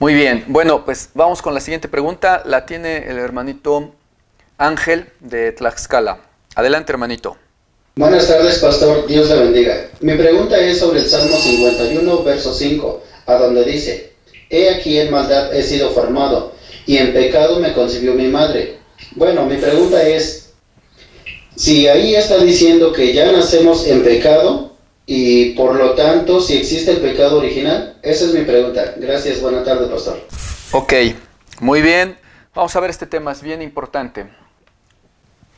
Muy bien, bueno, pues vamos con la siguiente pregunta. La tiene el hermanito Ángel de Tlaxcala. Adelante, hermanito. Buenas tardes, pastor. Dios le bendiga. Mi pregunta es sobre el Salmo 51, verso 5, a donde dice: He aquí en maldad he sido formado, y en pecado me concibió mi madre. Bueno, mi pregunta es, si ahí está diciendo que ya nacemos en pecado, y por lo tanto, si existe el pecado original, esa es mi pregunta. Gracias, buena tarde, pastor. Ok, muy bien. Vamos a ver este tema, es bien importante.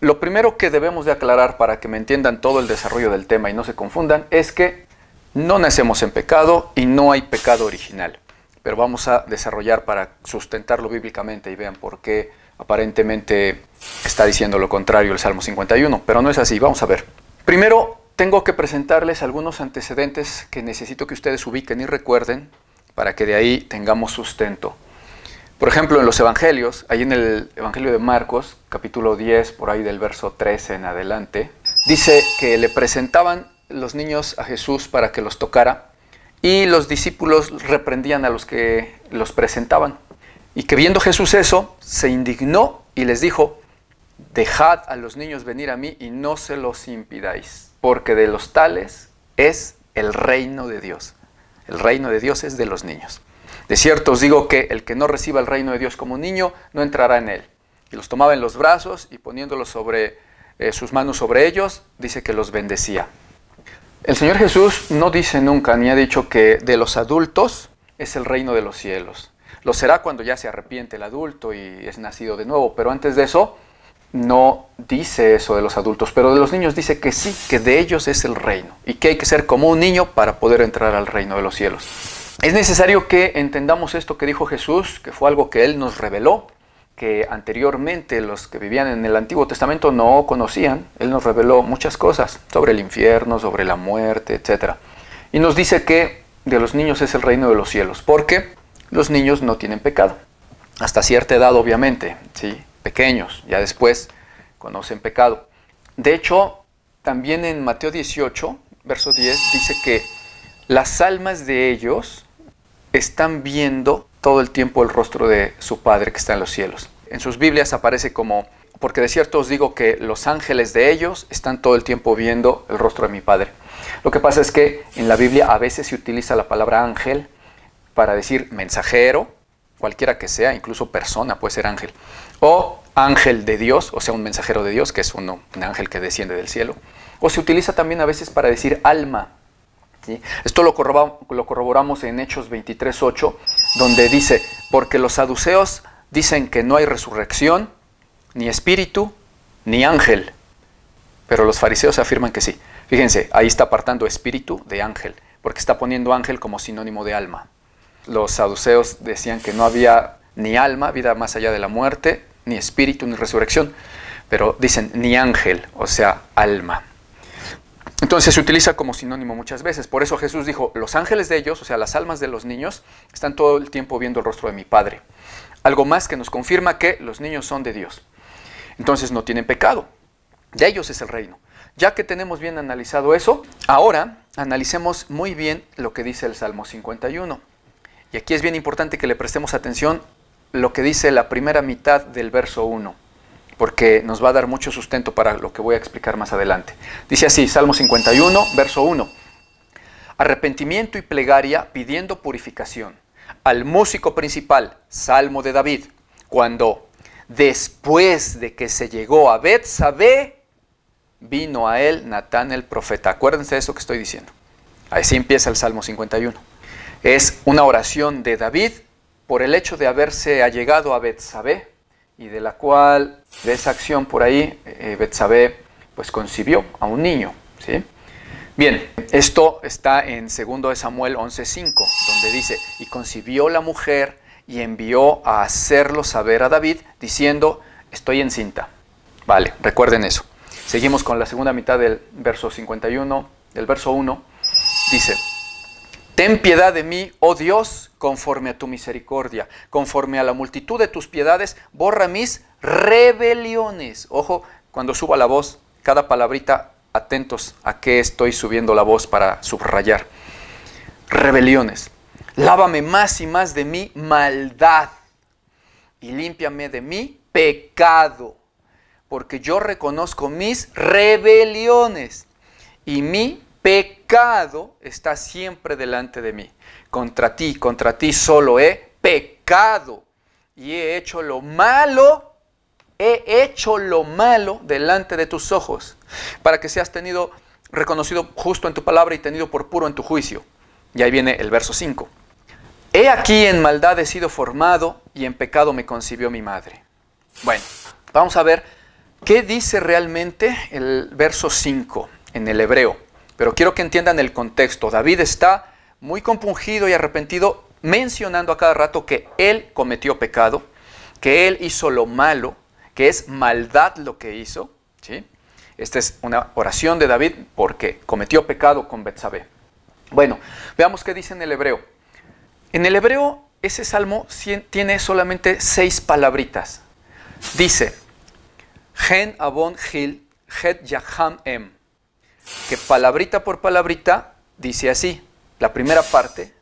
Lo primero que debemos de aclarar para que me entiendan todo el desarrollo del tema y no se confundan es que no nacemos en pecado y no hay pecado original. Pero vamos a desarrollar para sustentarlo bíblicamente y vean por qué aparentemente está diciendo lo contrario el Salmo 51. Pero no es así, vamos a ver. Primero, tengo que presentarles algunos antecedentes que necesito que ustedes ubiquen y recuerden para que de ahí tengamos sustento. Por ejemplo, en los evangelios, ahí en el evangelio de Marcos, capítulo 10, por ahí del verso 13 en adelante, dice que le presentaban los niños a Jesús para que los tocara y los discípulos reprendían a los que los presentaban. Y que viendo Jesús eso, se indignó y les dijo: dejad a los niños venir a mí y no se los impidáis, porque de los tales es el reino de Dios. El reino de Dios es de los niños. De cierto os digo que el que no reciba el reino de Dios como un niño, no entrará en él. Y los tomaba en los brazos y poniéndolos sobre sus manos sobre ellos, dice que los bendecía. El Señor Jesús no dice nunca, ni ha dicho que de los adultos es el reino de los cielos. Lo será cuando ya se arrepiente el adulto y es nacido de nuevo, pero antes de eso no dice eso de los adultos, pero de los niños dice que sí, que de ellos es el reino y que hay que ser como un niño para poder entrar al reino de los cielos. Es necesario que entendamos esto que dijo Jesús, que fue algo que Él nos reveló, que anteriormente los que vivían en el Antiguo Testamento no conocían. Él nos reveló muchas cosas sobre el infierno, sobre la muerte, etc. Y nos dice que de los niños es el reino de los cielos, porque los niños no tienen pecado. Hasta cierta edad, obviamente, ¿sí? Pequeños, ya después conocen pecado. De hecho, también en Mateo 18, verso 10, dice que las almas de ellos están viendo todo el tiempo el rostro de su Padre que está en los cielos. En sus Biblias aparece como: porque de cierto os digo que los ángeles de ellos están todo el tiempo viendo el rostro de mi Padre. Lo que pasa es que en la Biblia a veces se utiliza la palabra ángel para decir mensajero, cualquiera que sea, incluso persona puede ser ángel, o ángel de Dios, o sea un mensajero de Dios, que es un ángel que desciende del cielo, o se utiliza también a veces para decir alma. ¿Sí? Esto lo corroboramos en Hechos 23:8, donde dice: porque los saduceos dicen que no hay resurrección, ni espíritu, ni ángel, pero los fariseos afirman que sí. Fíjense, ahí está apartando espíritu de ángel, porque está poniendo ángel como sinónimo de alma. Los saduceos decían que no había ni alma, vida más allá de la muerte, ni espíritu, ni resurrección, pero dicen ni ángel, o sea, alma. Entonces se utiliza como sinónimo muchas veces. Por eso Jesús dijo: los ángeles de ellos, o sea, las almas de los niños, están todo el tiempo viendo el rostro de mi Padre. Algo más que nos confirma que los niños son de Dios. Entonces no tienen pecado. De ellos es el reino. Ya que tenemos bien analizado eso, ahora analicemos muy bien lo que dice el Salmo 51. Y aquí es bien importante que le prestemos atención lo que dice la primera mitad del verso 1. Porque nos va a dar mucho sustento para lo que voy a explicar más adelante. Dice así, Salmo 51, verso 1. Arrepentimiento y plegaria pidiendo purificación. Al músico principal, Salmo de David, cuando después de que se llegó a Betsabé, vino a él Natán el profeta. Acuérdense de eso que estoy diciendo. Así empieza el Salmo 51. Es una oración de David por el hecho de haberse allegado a Betsabé, y de la cual, de esa acción por ahí, Betsabé pues concibió a un niño, ¿sí? Bien, esto está en 2 Samuel 11:5, donde dice: y concibió la mujer y envió a hacerlo saber a David, diciendo: estoy encinta. Vale, recuerden eso. Seguimos con la segunda mitad del verso 51, del verso 1, dice: ten piedad de mí, oh Dios, conforme a tu misericordia, conforme a la multitud de tus piedades, borra mis rebeliones. Ojo, cuando suba la voz, cada palabrita, atentos a qué estoy subiendo la voz para subrayar. Rebeliones. Lávame más y más de mi maldad y límpiame de mi pecado, porque yo reconozco mis rebeliones y mi pecado está siempre delante de mí. Contra ti solo he pecado y he hecho lo malo delante de tus ojos, para que seas reconocido justo en tu palabra y tenido por puro en tu juicio. Y ahí viene el verso 5. He aquí en maldad he sido formado y en pecado me concibió mi madre. Bueno, vamos a ver qué dice realmente el verso 5 en el hebreo. Pero quiero que entiendan el contexto. David está muy compungido y arrepentido, mencionando a cada rato que él cometió pecado, que él hizo lo malo, que es maldad lo que hizo, ¿sí? Esta es una oración de David porque cometió pecado con Betsabé. Bueno, veamos qué dice en el hebreo. En el hebreo, ese salmo tiene solamente 6 palabritas. Dice, Gen Avon Gil, Het Yaham Em, que palabrita por palabrita dice así. La primera parte,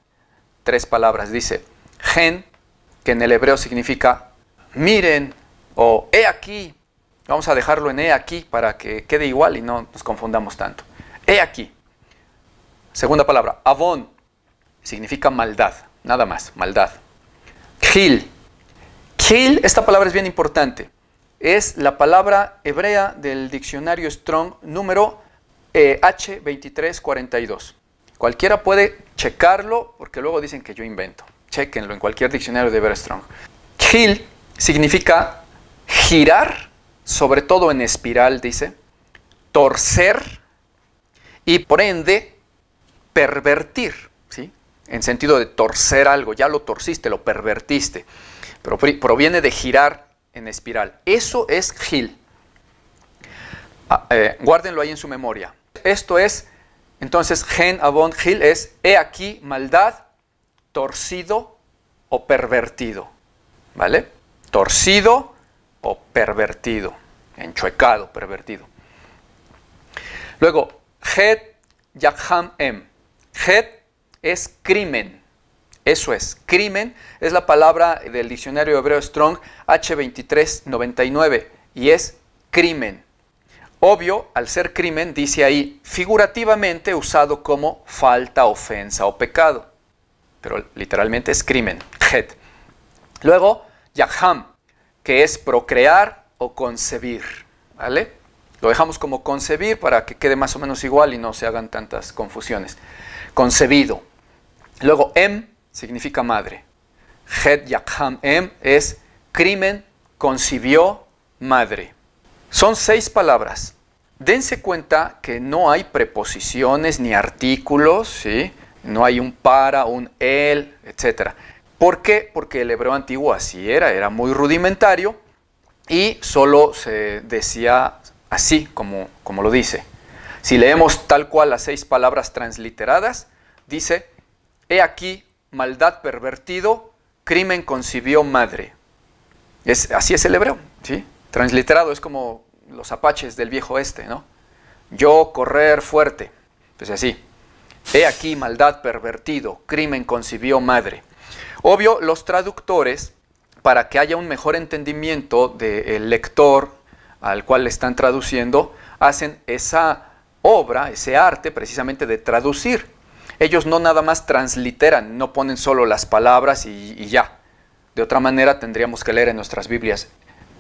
3 palabras, dice Gen, que en el hebreo significa miren o he aquí. Vamos a dejarlo en he aquí para que quede igual y no nos confundamos tanto. He aquí. Segunda palabra, Avon, significa maldad, nada más, maldad. Gil. Gil, esta palabra es bien importante. Es la palabra hebrea del diccionario Strong número H2342. Cualquiera puede checarlo porque luego dicen que yo invento. Chéquenlo en cualquier diccionario de hebreo Strong. Gil significa girar, sobre todo en espiral, dice, torcer y por ende pervertir, ¿sí? En sentido de torcer algo, ya lo torciste, lo pervertiste, pero proviene de girar en espiral. Eso es Gil. Guárdenlo ahí en su memoria. Esto es, entonces, Gen Avon Gil es he aquí maldad, torcido o pervertido, ¿vale? Torcido o pervertido, enchuecado, pervertido. Luego, Het Yaham Em. Het es crimen. Eso es, crimen es la palabra del diccionario hebreo Strong H2399 y es crimen. Obvio, al ser crimen, dice ahí figurativamente usado como falta, ofensa o pecado. Pero literalmente es crimen, Het. Luego, Yaham, que es procrear o concebir, ¿vale? Lo dejamos como concebir para que quede más o menos igual y no se hagan tantas confusiones. Concebido. Luego, Em significa madre. Het Yaham Em es crimen, concibió, madre. Son 6 palabras. Dense cuenta que no hay preposiciones ni artículos, ¿sí? No hay un para, un el, etc. ¿Por qué? Porque el hebreo antiguo así era muy rudimentario y solo se decía así como lo dice. Si leemos tal cual las 6 palabras transliteradas, dice, he aquí, maldad pervertido, crimen concibió madre. Así es el hebreo, ¿sí? Transliterado es como los apaches del viejo oeste, ¿no? Yo correr fuerte, pues así. He aquí, maldad pervertido, crimen concibió madre. Obvio, los traductores, para que haya un mejor entendimiento del lector al cual le están traduciendo, hacen esa obra, ese arte precisamente de traducir. Ellos no nada más transliteran, no ponen solo las palabras y ya. De otra manera tendríamos que leer en nuestras Biblias,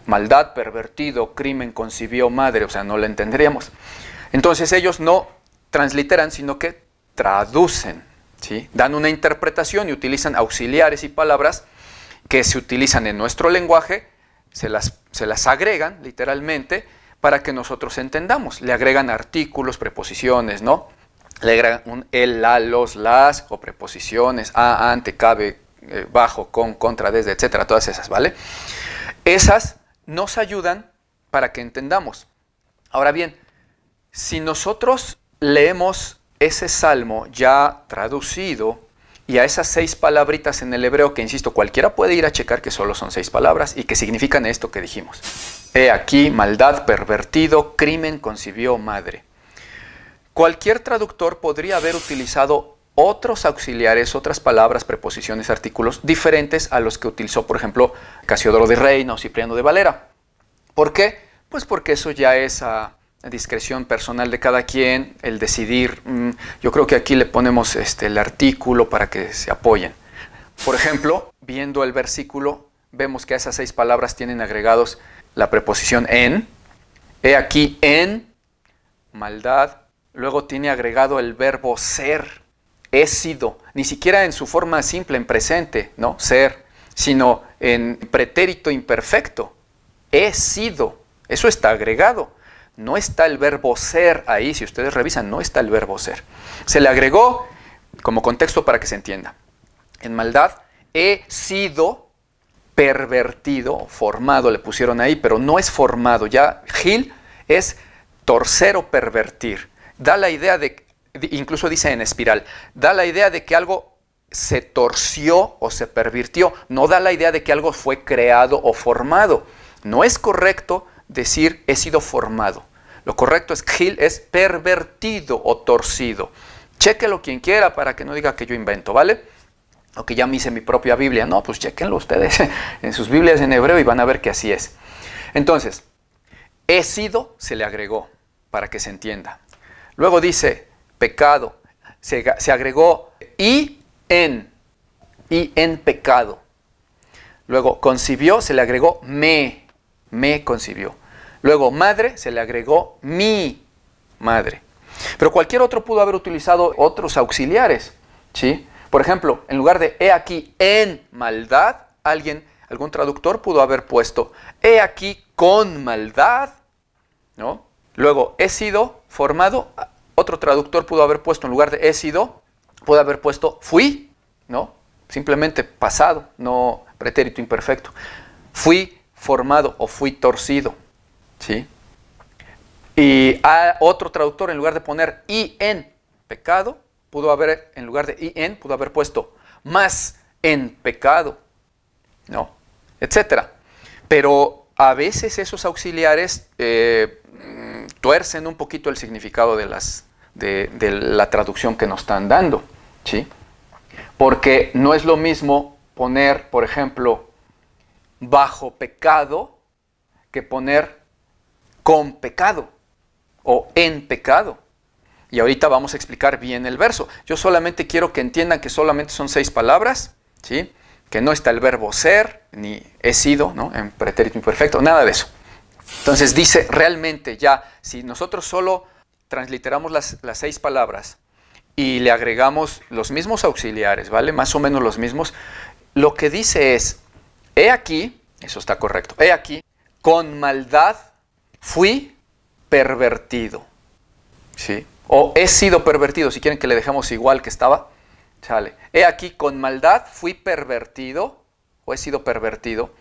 maldad, pervertido, crimen concibió madre, o sea, no la entenderíamos. Entonces ellos no transliteran, sino que traducen, ¿sí? Dan una interpretación y utilizan auxiliares y palabras que se utilizan en nuestro lenguaje, se las agregan literalmente para que nosotros entendamos. Le agregan artículos, preposiciones, ¿no? Le agregan un el, la, los, las, o preposiciones, a, ante, cabe, bajo, con, contra, desde, etcétera, todas esas, ¿vale? Esas nos ayudan para que entendamos. Ahora bien, si nosotros leemos ese salmo ya traducido y a esas 6 palabritas en el hebreo, que insisto, cualquiera puede ir a checar que solo son 6 palabras y que significan esto que dijimos. He aquí, maldad, pervertido, crimen concibió madre. Cualquier traductor podría haber utilizado otros auxiliares, otras palabras, preposiciones, artículos diferentes a los que utilizó, por ejemplo, Casiodoro de Reina o Cipriano de Valera. ¿Por qué? Pues porque eso ya es a discreción personal de cada quien, el decidir. Yo creo que aquí le ponemos el artículo para que se apoyen. Por ejemplo, viendo el versículo, vemos que a esas 6 palabras tienen agregados la preposición en. He aquí en, maldad. Luego tiene agregado el verbo ser. He sido, ni siquiera en su forma simple, en presente, ¿no? Ser, sino en pretérito imperfecto. He sido, eso está agregado. No está el verbo ser ahí, si ustedes revisan, no está el verbo ser. Se le agregó como contexto para que se entienda. En maldad, he sido pervertido, formado, le pusieron ahí, pero no es formado. Ya Gil es torcer o pervertir. Da la idea de, incluso dice en espiral, da la idea de que algo se torció o se pervirtió. No da la idea de que algo fue creado o formado. No es correcto decir he sido formado. Lo correcto es Gil es pervertido o torcido. Chéquelo quien quiera para que no diga que yo invento, ¿vale? O que ya me hice mi propia Biblia. No, pues chéquenlo ustedes en sus Biblias en hebreo y van a ver que así es. Entonces, he sido se le agregó para que se entienda. Luego dice pecado, se agregó y en pecado. Luego concibió, se le agregó me concibió. Luego madre, se le agregó mi madre. Pero cualquier otro pudo haber utilizado otros auxiliares, ¿sí? Por ejemplo, en lugar de he aquí en maldad, algún traductor pudo haber puesto he aquí con maldad, ¿no? Luego, he sido formado, otro traductor pudo haber puesto, en lugar de he sido, pudo haber puesto fui, ¿no? Simplemente pasado, no pretérito imperfecto. Fui formado o fui torcido, ¿sí? Y a otro traductor, en lugar de poner y en pecado, pudo haber, en lugar de y en, pudo haber puesto más en pecado, ¿no? Etcétera. Pero a veces esos auxiliares tuercen un poquito el significado de la traducción que nos están dando, ¿sí? Porque no es lo mismo poner, por ejemplo, bajo pecado, que poner con pecado o en pecado. Y ahorita vamos a explicar bien el verso. Yo solamente quiero que entiendan que solamente son 6 palabras, ¿sí? Que no está el verbo ser, ni he sido, ¿no? En pretérito imperfecto, nada de eso. Entonces dice realmente ya, si nosotros solo transliteramos las 6 palabras y le agregamos los mismos auxiliares, ¿vale? Más o menos los mismos, lo que dice es, he aquí, eso está correcto, he aquí, con maldad fui pervertido, ¿sí? O he sido pervertido, si quieren que le dejemos igual que estaba, sale. He aquí, con maldad fui pervertido, o he sido pervertido,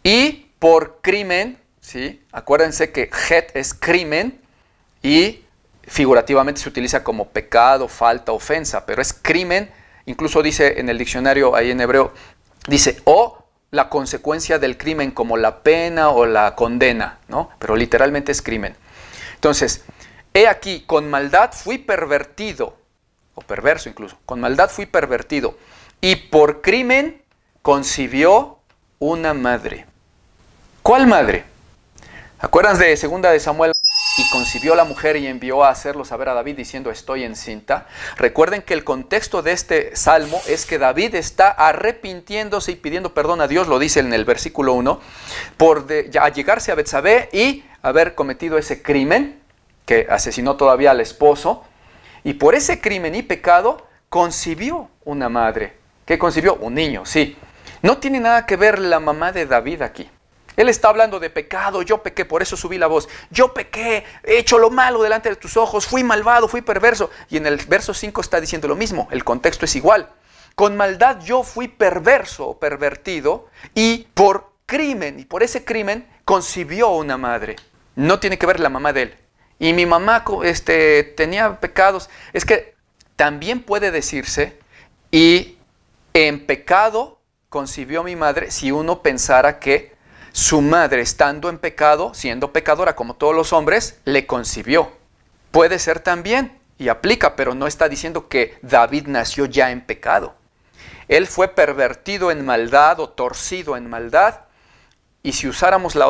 y por crimen, ¿sí? Acuérdense que het es crimen, y figurativamente se utiliza como pecado, falta, ofensa, pero es crimen, incluso dice en el diccionario ahí en hebreo, dice o la consecuencia del crimen como la pena o la condena, ¿no? Pero literalmente es crimen. Entonces, he aquí, con maldad fui pervertido, o perverso incluso, con maldad fui pervertido, y por crimen concibió una madre. ¿Cuál madre? ¿Acuerdan de 2 de Samuel? Y concibió la mujer y envió a hacerlo saber a David diciendo estoy encinta. Recuerden que el contexto de este salmo es que David está arrepintiéndose y pidiendo perdón a Dios, lo dice en el versículo 1, por llegarse a Betsabé y haber cometido ese crimen, que asesinó todavía al esposo, y por ese crimen y pecado concibió una madre. ¿Qué concibió? Un niño, sí. No tiene nada que ver la mamá de David aquí. Él está hablando de pecado, yo pequé, por eso subí la voz. Yo pequé, he hecho lo malo delante de tus ojos, fui malvado, fui perverso. Y en el verso 5 está diciendo lo mismo, el contexto es igual. Con maldad yo fui perverso o pervertido y por crimen, y por ese crimen concibió una madre. No tiene que ver la mamá de él. Y mi mamá tenía pecados. Es que también puede decirse, y en pecado concibió mi madre, si uno pensara que su madre, estando en pecado, siendo pecadora como todos los hombres, le concibió. Puede ser también, y aplica, pero no está diciendo que David nació ya en pecado. Él fue pervertido en maldad o torcido en maldad, y si usáramos el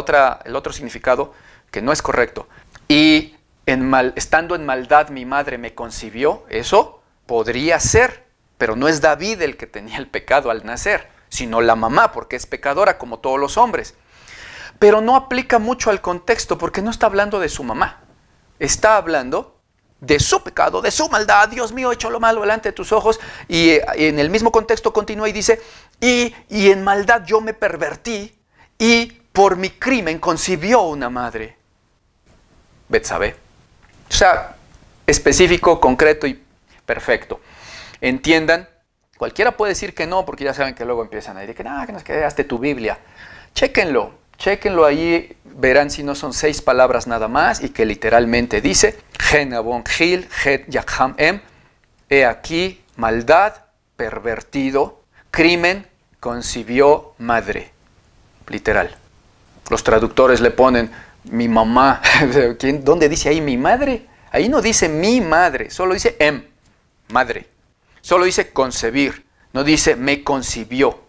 otro significado, que no es correcto, y estando en maldad mi madre me concibió, eso podría ser, pero no es David el que tenía el pecado al nacer, sino la mamá, porque es pecadora como todos los hombres. Pero no aplica mucho al contexto, porque no está hablando de su mamá. Está hablando de su pecado, de su maldad. Dios mío, he hecho lo malo delante de tus ojos. Y en el mismo contexto continúa y dice, y en maldad yo me pervertí, y por mi crimen concibió una madre, Betsabé. O sea, específico, concreto y perfecto. Entiendan, cualquiera puede decir que no, porque ya saben que luego empiezan a decir que no es que quedaste tu Biblia. Chéquenlo ahí, verán si no son 6 palabras nada más y que literalmente dice, Gen Abon Gil, Het Yakham Em, he aquí, maldad, pervertido, crimen, concibió madre. Literal. Los traductores le ponen mi mamá. ¿Dónde dice ahí mi madre? Ahí no dice mi madre, solo dice em, madre. Solo dice concebir, no dice me concibió.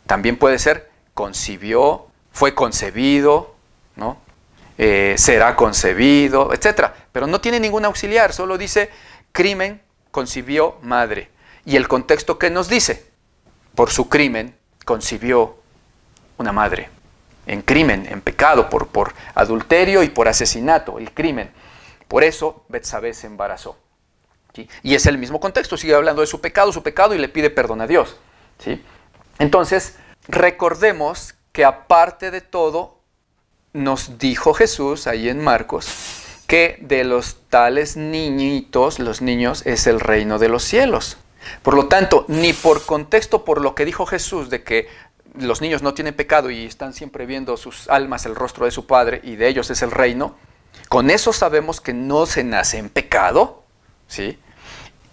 También puede ser concibió, fue concebido, ¿no? Será concebido, etc. Pero no tiene ningún auxiliar, solo dice crimen, concibió madre. Y el contexto que nos dice, por su crimen concibió una madre. En crimen, en pecado, por adulterio y por asesinato, el crimen. Por eso Betsabé se embarazó. ¿Sí? Y es el mismo contexto, sigue hablando de su pecado y le pide perdón a Dios. ¿Sí? Entonces, recordemos que aparte de todo, nos dijo Jesús ahí en Marcos, que de los tales niñitos, los niños, es el reino de los cielos. Por lo tanto, ni por contexto, por lo que dijo Jesús de que los niños no tienen pecado y están siempre viendo sus almas el rostro de su Padre y de ellos es el reino, con eso sabemos que no se nace en pecado, ¿sí?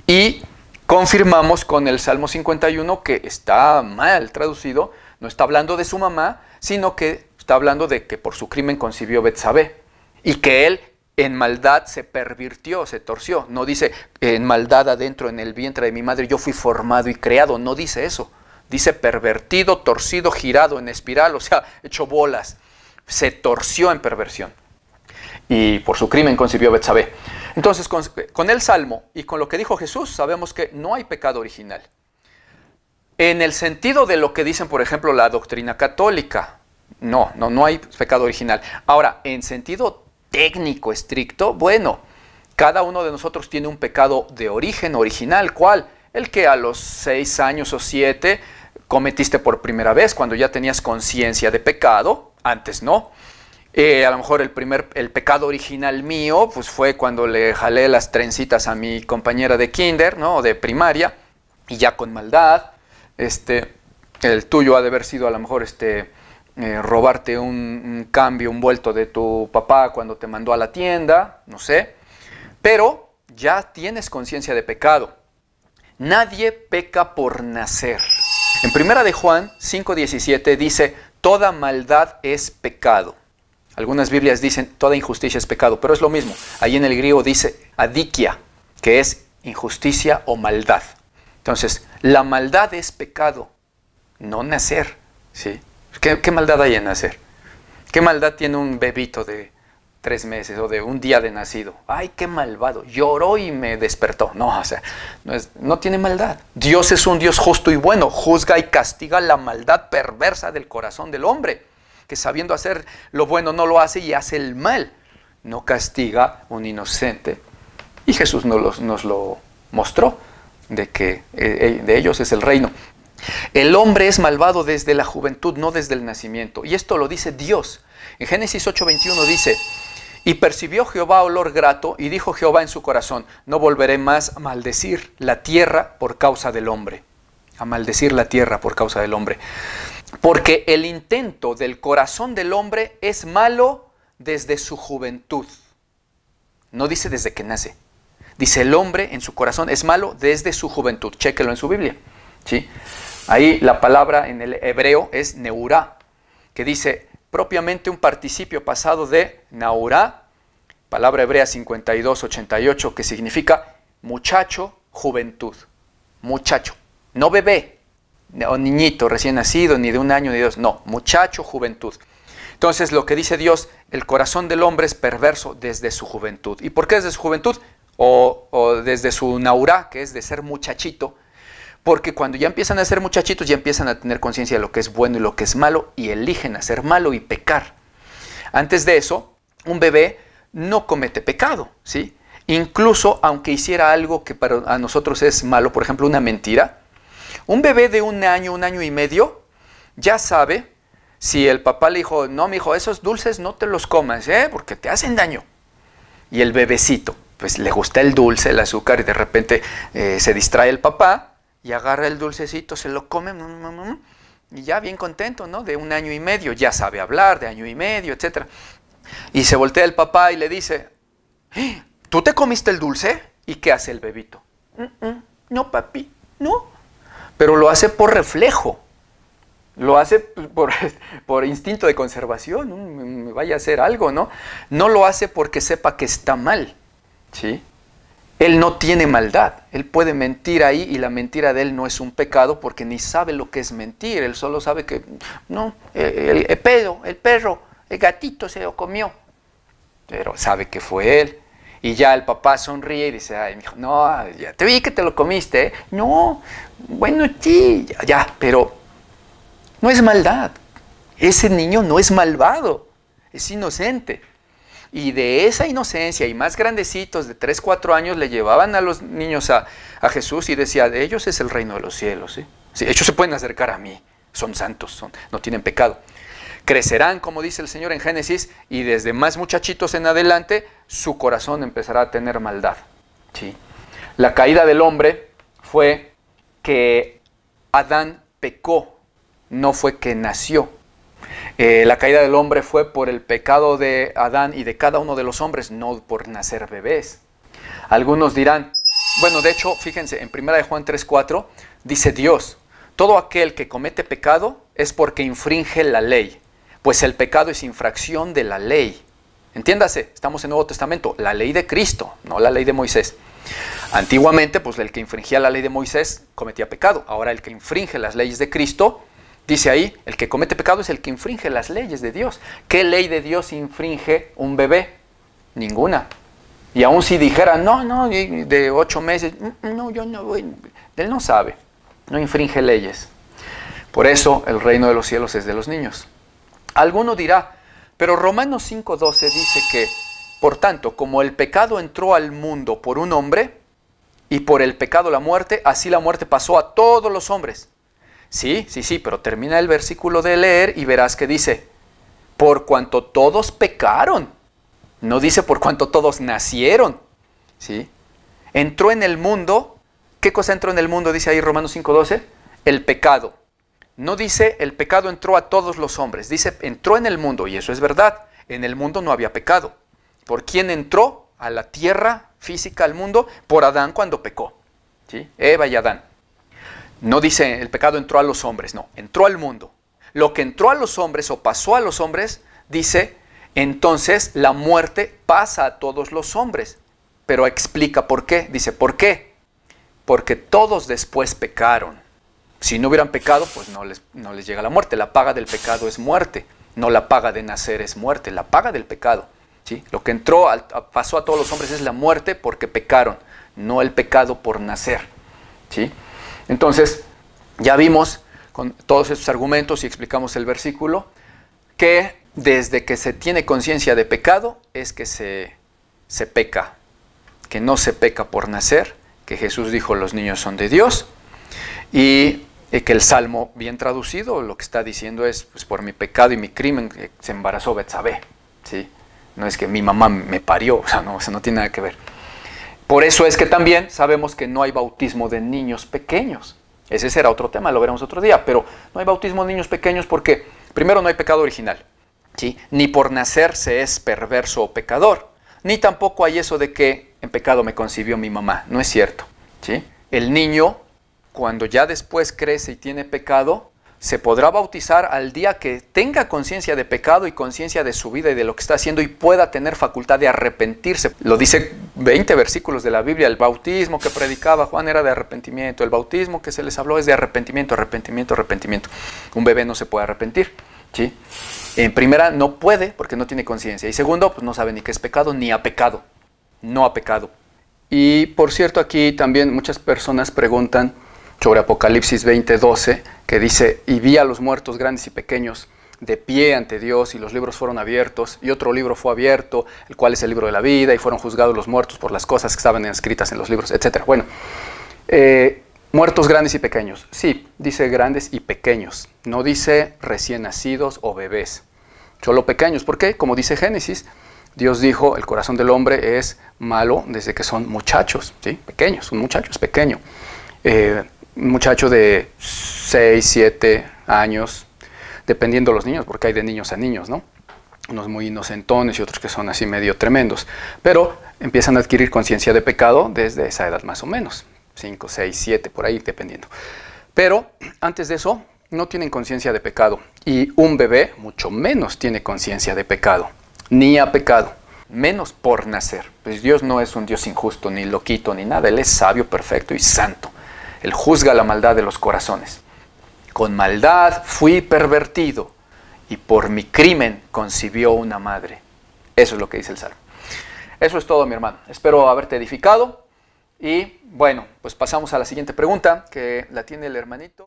Y confirmamos con el Salmo 51 que está mal traducido, no está hablando de su mamá, sino que está hablando de que por su crimen concibió Betsabé y que él en maldad se pervirtió, se torció. No dice en maldad adentro en el vientre de mi madre yo fui formado y creado, no dice eso. Dice pervertido, torcido, girado en espiral, o sea, hecho bolas. Se torció en perversión. Y por su crimen concibió Betsabé. Entonces, con el Salmo y con lo que dijo Jesús, sabemos que no hay pecado original. En el sentido de lo que dicen, por ejemplo, la doctrina católica, no hay pecado original. Ahora, en sentido técnico, estricto, bueno, cada uno de nosotros tiene un pecado de origen original. ¿Cuál? El que a los 6 años o 7 cometiste por primera vez, cuando ya tenías conciencia de pecado, antes no. A lo mejor el pecado original mío pues fue cuando le jalé las trencitas a mi compañera de kinder, ¿no? O de primaria, y ya con maldad. El tuyo ha de haber sido a lo mejor robarte un cambio, un vuelto de tu papá cuando te mandó a la tienda, no sé. Pero ya tienes conciencia de pecado. Nadie peca por nacer. En 1 de Juan 5:17 dice, toda maldad es pecado. Algunas Biblias dicen, toda injusticia es pecado, pero es lo mismo. Ahí en el griego dice adikia, que es injusticia o maldad. Entonces, la maldad es pecado, no nacer. ¿Sí? ¿Qué maldad hay en nacer? ¿Qué maldad tiene un bebito de 3 meses o de un día de nacido? ¡Ay, qué malvado! Lloró y me despertó. No, o sea, no tiene maldad. Dios es un Dios justo y bueno, juzga y castiga la maldad perversa del corazón del hombre, que sabiendo hacer lo bueno no lo hace y hace el mal. No castiga a un inocente. Y Jesús nos lo mostró, de que de ellos es el reino. El hombre es malvado desde la juventud, no desde el nacimiento. Y esto lo dice Dios. En Génesis 8:21 dice, y percibió Jehová olor grato, y dijo Jehová en su corazón, no volveré más a maldecir la tierra por causa del hombre. A maldecir la tierra por causa del hombre. Porque el intento del corazón del hombre es malo desde su juventud. No dice desde que nace. Dice el hombre en su corazón es malo desde su juventud. Chéquelo en su Biblia. ¿Sí? Ahí la palabra en el hebreo es neurá, que dice propiamente un participio pasado de naurá, palabra hebrea 5288, que significa muchacho, juventud. Muchacho, no bebé, o niñito recién nacido, ni de 1 año ni de 2, no, muchacho, juventud. Entonces lo que dice Dios, el corazón del hombre es perverso desde su juventud. ¿Y por qué desde su juventud? O desde su naurá, que es de ser muchachito, porque cuando ya empiezan a ser muchachitos ya empiezan a tener conciencia de lo que es bueno y lo que es malo y eligen hacer malo y pecar. Antes de eso, un bebé no comete pecado, ¿sí? Incluso aunque hiciera algo que para nosotros es malo, por ejemplo una mentira, un bebé de 1 año, 1 año y medio, ya sabe si el papá le dijo, no, mijo, esos dulces no te los comas, porque te hacen daño. Y el bebecito, pues le gusta el dulce, el azúcar, y de repente se distrae el papá, y agarra el dulcecito, se lo come, y ya bien contento, ¿no? De 1 año y medio, ya sabe hablar, de 1 año y medio, etc. Y se voltea el papá y le dice, ¿tú te comiste el dulce? ¿Y qué hace el bebito? No, papi, no. Pero lo hace por reflejo, lo hace por instinto de conservación, me vaya a hacer algo, ¿no? No lo hace porque sepa que está mal, ¿sí? Él no tiene maldad, él puede mentir ahí y la mentira de él no es un pecado porque ni sabe lo que es mentir, él solo sabe que, no, el perro, el gatito se lo comió, pero sabe que fue él. Y ya el papá sonríe y dice, ay, mijo, no, ya te vi que te lo comiste, ¿eh? No, bueno, sí, ya, pero no es maldad, ese niño no es malvado, es inocente. Y de esa inocencia y más grandecitos de 3, 4 años le llevaban a los niños a Jesús y decía, de ellos es el reino de los cielos, ¿sí? Sí, ellos se pueden acercar a mí, son santos, no tienen pecado. Crecerán, como dice el Señor en Génesis, y desde más muchachitos en adelante, su corazón empezará a tener maldad, ¿sí? La caída del hombre fue que Adán pecó, no fue que nació. La caída del hombre fue por el pecado de Adán y de cada uno de los hombres, no por nacer bebés. Algunos dirán, bueno, de hecho, fíjense, en 1 Juan 3:4 dice Dios, todo aquel que comete pecado es porque infringe la ley, pues el pecado es infracción de la ley. Entiéndase, estamos en Nuevo Testamento, la ley de Cristo, no la ley de Moisés. Antiguamente, pues el que infringía la ley de Moisés cometía pecado. Ahora el que infringe las leyes de Cristo, dice ahí, el que comete pecado es el que infringe las leyes de Dios. ¿Qué ley de Dios infringe un bebé? Ninguna. Y aún si dijera, no, de 8 meses, no, yo no voy, él no sabe, no infringe leyes. Por eso el reino de los cielos es de los niños. Alguno dirá, pero Romanos 5:12 dice que, por tanto, como el pecado entró al mundo por un hombre, y por el pecado la muerte, así la muerte pasó a todos los hombres. Sí, pero termina el versículo de leer y verás que dice, por cuanto todos pecaron. No dice por cuanto todos nacieron, ¿sí? Entró en el mundo, ¿qué cosa entró en el mundo? Dice ahí Romanos 5:12, el pecado. No dice el pecado entró a todos los hombres, dice entró en el mundo, y eso es verdad, en el mundo no había pecado. ¿Por quién entró a la tierra física, al mundo? Por Adán cuando pecó, ¿sí? Eva y Adán. No dice el pecado entró a los hombres, no, entró al mundo. Lo que entró a los hombres o pasó a los hombres, dice, entonces la muerte pasa a todos los hombres. Pero explica por qué. Dice, ¿por qué? Porque todos después pecaron. Si no hubieran pecado, pues no les llega la muerte. La paga del pecado es muerte. No la paga de nacer es muerte. La paga del pecado, ¿sí? Lo que pasó a todos los hombres es la muerte porque pecaron, no el pecado por nacer, ¿sí? Entonces, ya vimos con todos estos argumentos y explicamos el versículo, que desde que se tiene conciencia de pecado es que se peca, que no se peca por nacer, que Jesús dijo los niños son de Dios, y que el Salmo bien traducido lo que está diciendo es, pues por mi pecado y mi crimen se embarazó Betsabé, ¿sí? No es que mi mamá me parió, o sea, eso no tiene nada que ver. Por eso es que también sabemos que no hay bautismo de niños pequeños. Ese será otro tema, lo veremos otro día, pero no hay bautismo de niños pequeños porque, primero, no hay pecado original, ¿sí? Ni por nacer se es perverso o pecador, ni tampoco hay eso de que en pecado me concibió mi mamá, no es cierto, ¿sí? El niño, cuando ya después crece y tiene pecado, se podrá bautizar al día que tenga conciencia de pecado y conciencia de su vida y de lo que está haciendo y pueda tener facultad de arrepentirse. Lo dice 20 versículos de la Biblia. El bautismo que predicaba Juan era de arrepentimiento. El bautismo que se les habló es de arrepentimiento, arrepentimiento, arrepentimiento. Un bebé no se puede arrepentir, ¿sí? En primera, no puede porque no tiene conciencia. Y segundo, pues no sabe ni qué es pecado ni ha pecado. No ha pecado. Y por cierto, aquí también muchas personas preguntan sobre Apocalipsis 20:12, que dice, y vi a los muertos grandes y pequeños de pie ante Dios, y los libros fueron abiertos, y otro libro fue abierto, el cual es el libro de la vida, y fueron juzgados los muertos por las cosas que estaban escritas en los libros, etc. Bueno, muertos grandes y pequeños. Sí, dice grandes y pequeños, no dice recién nacidos o bebés, solo pequeños. ¿Por qué? Como dice Génesis, Dios dijo, el corazón del hombre es malo desde que son muchachos, ¿sí? Pequeños, un muchacho es pequeño. Un muchacho de 6, 7 años, dependiendo de los niños, porque hay de niños a niños, ¿no? Unos muy inocentones y otros que son así medio tremendos, pero empiezan a adquirir conciencia de pecado desde esa edad más o menos, 5, 6, 7, por ahí dependiendo. Pero antes de eso no tienen conciencia de pecado, y un bebé mucho menos tiene conciencia de pecado, ni ha pecado, menos por nacer. Pues Dios no es un Dios injusto, ni loquito, ni nada. Él es sabio, perfecto y santo. Él juzga la maldad de los corazones. Con maldad fui pervertido, y por mi crimen concibió una madre. Eso es lo que dice el Salmo. Eso es todo, mi hermano. Espero haberte edificado. Y bueno, pues pasamos a la siguiente pregunta, que la tiene el hermanito.